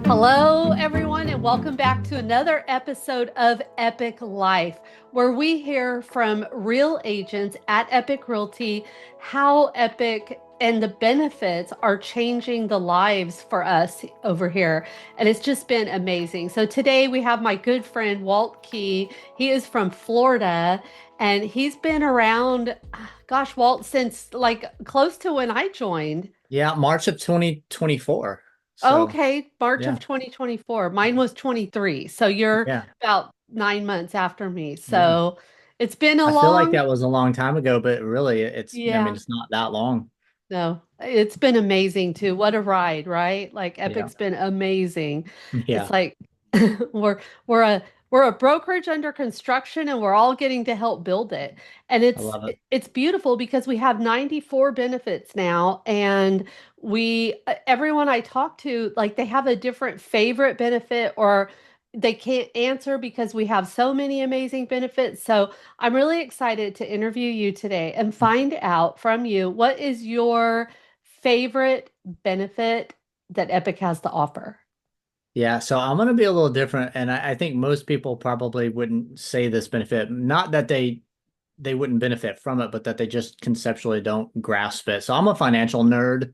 Hello, everyone, and welcome back to another episode of Epic Life, where we hear from real agents at Epic Realty how Epic and the benefits are changing the lives for us over here. And it's just been amazing. So today we have my good friend Walt Key. He is from Florida and he's been around, gosh, Walt, since like close to when I joined. Yeah, March of 2024. So, Okay, March yeah. of 2024. Mine was 23. So you're Yeah. about 9 months after me. Yeah. So it's been a I feel like long, that was a long time ago, but really I mean, yeah, it's not that long. no, it's been amazing too. What a ride, right? Like Yeah. Epic's been amazing. It's Yeah. like we're we're a we're a brokerage under construction and we're all getting to help build it. And I love it. it's beautiful because we have 94 benefits now and we everyone I talk to like they have a different favorite benefit or they can't answer because we have so many amazing benefits. So I'm really excited to interview you today and find out from you what is your favorite benefit that Epic has to offer. Yeah, so I'm going to be a little different, and I think most people probably wouldn't say this benefit. Not that they wouldn't benefit from it, but that they just conceptually don't grasp it. So I'm a financial nerd.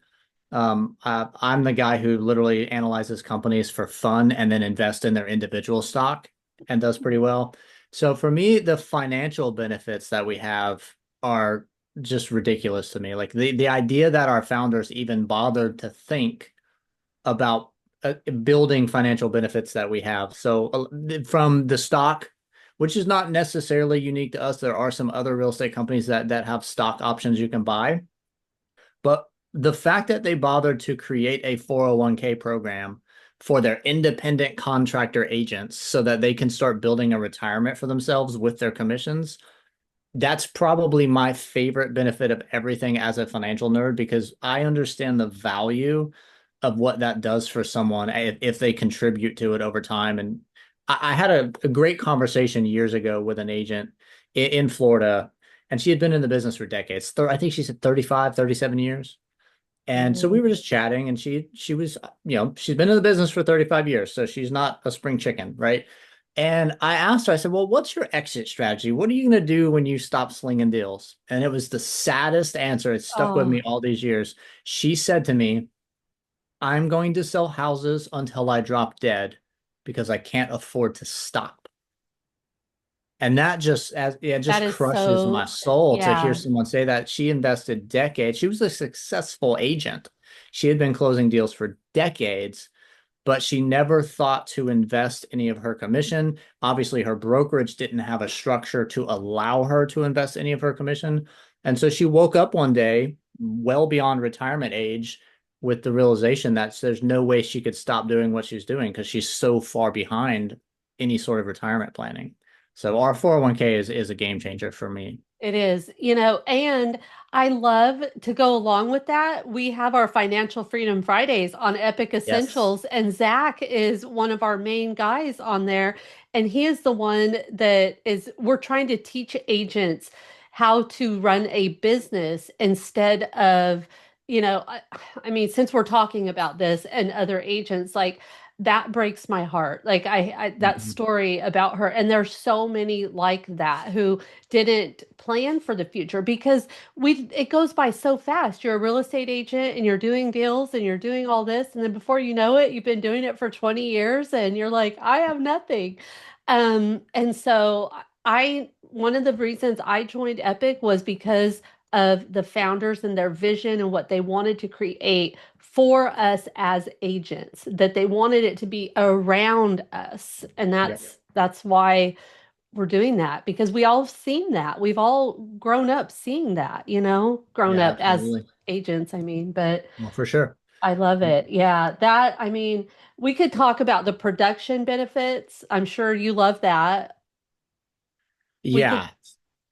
I'm the guy who literally analyzes companies for fun and then invests in their individual stock and does pretty well. So for me, the financial benefits that we have are just ridiculous to me. Like the idea that our founders even bothered to think about building financial benefits that we have. So from the stock, which is not necessarily unique to us, there are some other real estate companies that have stock options you can buy. But the fact that they bothered to create a 401k program for their independent contractor agents so that they can start building a retirement for themselves with their commissions, that's probably my favorite benefit of everything as a financial nerd because I understand the value of what that does for someone if they contribute to it over time. And I had a great conversation years ago with an agent in Florida, and she had been in the business for decades. I think she said 35, 37 years. And so we Mhm. were just chatting, and she was, she's been in the business for 35 years, so she's not a spring chicken, right? And I asked her, I said, "Well, what's your exit strategy? What are you going to do when you stop slinging deals?" And it was the saddest answer. It stuck with Oh, me all these years. She said to me, "I'm going to sell houses until I drop dead because I can't afford to stop." And that just as it that just is crushes my so, soul to hear yeah. someone say that. She invested decades. She was a successful agent. She had been closing deals for decades, but she never thought to invest any of her commission. Obviously, her brokerage didn't have a structure to allow her to invest any of her commission. And so she woke up one day, well beyond retirement age, with the realization that there's no way she could stop doing what she's doing because she's so far behind any sort of retirement planning. So our 401k is a game changer for me. It is, and I love to go along with that. We have our Financial Freedom Fridays on Epic Yes. Essentials, and Zach is one of our main guys on there. And he is the one we're trying to teach agents how to run a business instead of, I mean, since we're talking about this and other agents, like, that breaks my heart. Like that Mhm. story about her, and there's so many like that who didn't plan for the future because we it goes by so fast. You're a real estate agent and you're doing deals and you're doing all this and then before you know it, you've been doing it for 20 years and you're like, I have nothing. And so I one of the reasons I joined Epic was because of the founders and their vision and what they wanted to create for us as agents, that they wanted it to be around us. And Yeah. that's why we're doing that because we all have seen that. We've all grown up seeing that, grown Yeah, up as absolutely. agents, I mean, but Well, for sure. I love it. Yeah, I mean, we could talk about the production benefits. I'm sure you love that. We could, Yeah.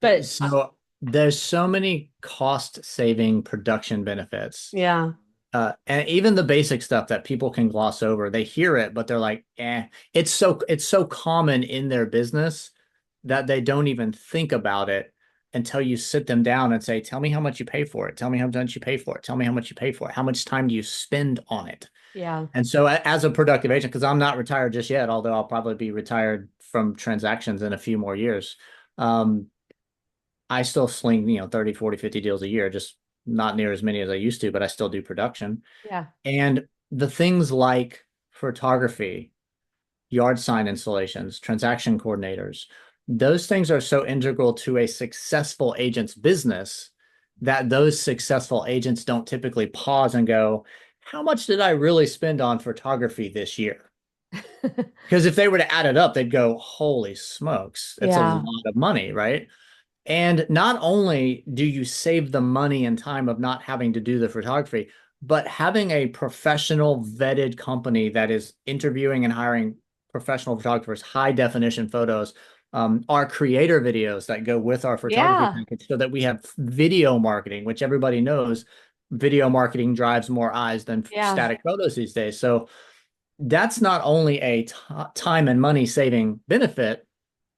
but So there's so many cost saving production benefits. yeah, And even the basic stuff that people can gloss over, they hear it, but they're like, eh. It's so common in their business that they don't even think about it until you sit them down and say, "Tell me how much you pay for it. Tell me how much you pay for it. Tell me how much you pay for it. How much time do you spend on it?" Yeah. And so as a productive agent, because I'm not retired just yet, although I'll probably be retired from transactions in a few more years, um, I still sling, 30, 40, 50 deals a year, just not near as many as I used to, but I still do production. Yeah. And the things like photography, yard sign installations, transaction coordinators, those things are so integral to a successful agent's business that those successful agents don't typically pause and go, how much did I really spend on photography this year? Because if they were to add it up, they'd go, holy smokes, it's a Yeah. lot of money, right? And not only do you save the money and time of not having to do the photography, but having a professional vetted company that is interviewing and hiring professional photographers, high definition photos, our creator videos that go with our photography Yeah. package so that we have video marketing, which everybody knows video marketing drives more eyes than Yeah. static photos these days. So that's not only a time and money saving benefit,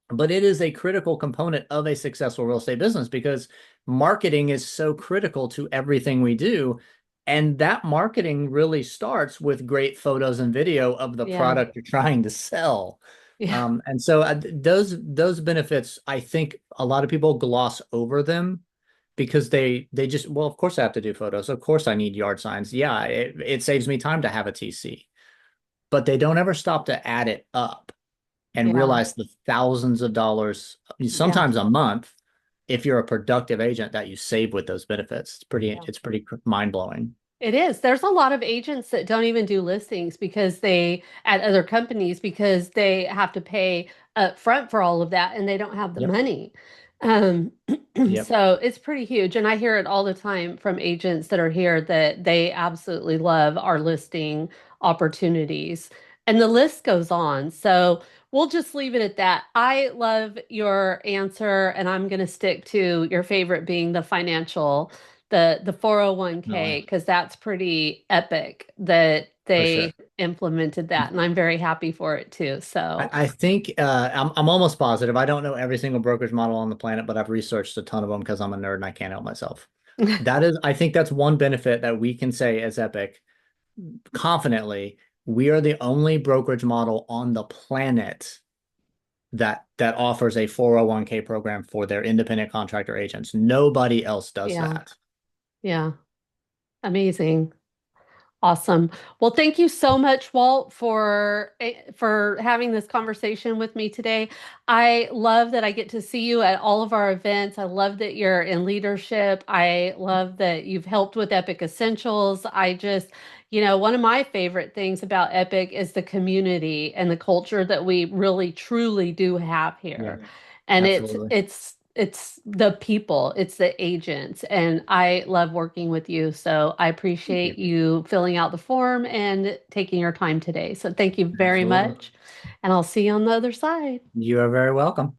but it is a critical component of a successful real estate business because marketing is so critical to everything we do. And that marketing really starts with great photos and video of the Yeah. product you're trying to sell. Yeah. And so those benefits, I think a lot of people gloss over them because they just, well, of course I have to do photos. Of course I need yard signs. Yeah, it saves me time to have a TC, but they don't ever stop to add it up and Yeah. realize the thousands of dollars, Yeah. sometimes a month, if you're a productive agent that you save with those benefits. Yeah. It's pretty mind blowing. It is. There's a lot of agents that don't even do listings because they at other companies because they have to pay up front for all of that and they don't have the Yep. money. Um, Yep. so it's pretty huge. And I hear it all the time from agents that are here that they absolutely love our listing opportunities. And the list goes on. So we'll just leave it at that. I love your answer, and I'm going to stick to your favorite being the financial the 401k Definitely. because that's pretty epic that For sure. they implemented that and I'm very happy for it too. So I think I'm almost positive. I don't know every single brokerage model on the planet, but I've researched a ton of them because I'm a nerd and I can't help myself. I think that's one benefit that we can say as Epic confidently. We are the only brokerage model on the planet that offers a 401k program for their independent contractor agents. Nobody else does yeah, that. yeah, amazing. Awesome. Well, thank you so much, Walt, for having this conversation with me today. I love that I get to see you at all of our events. I love that you're in leadership. I love that you've helped with Epic Essentials. One of my favorite things about Epic is the community and the culture that we really truly do have Yeah, here. And absolutely. it's the people, it's the agents, and I love working with you. So I Thank you. appreciate you filling out the form and taking your time today. So thank you very Absolutely. much, and I'll see you on the other side. You are very welcome.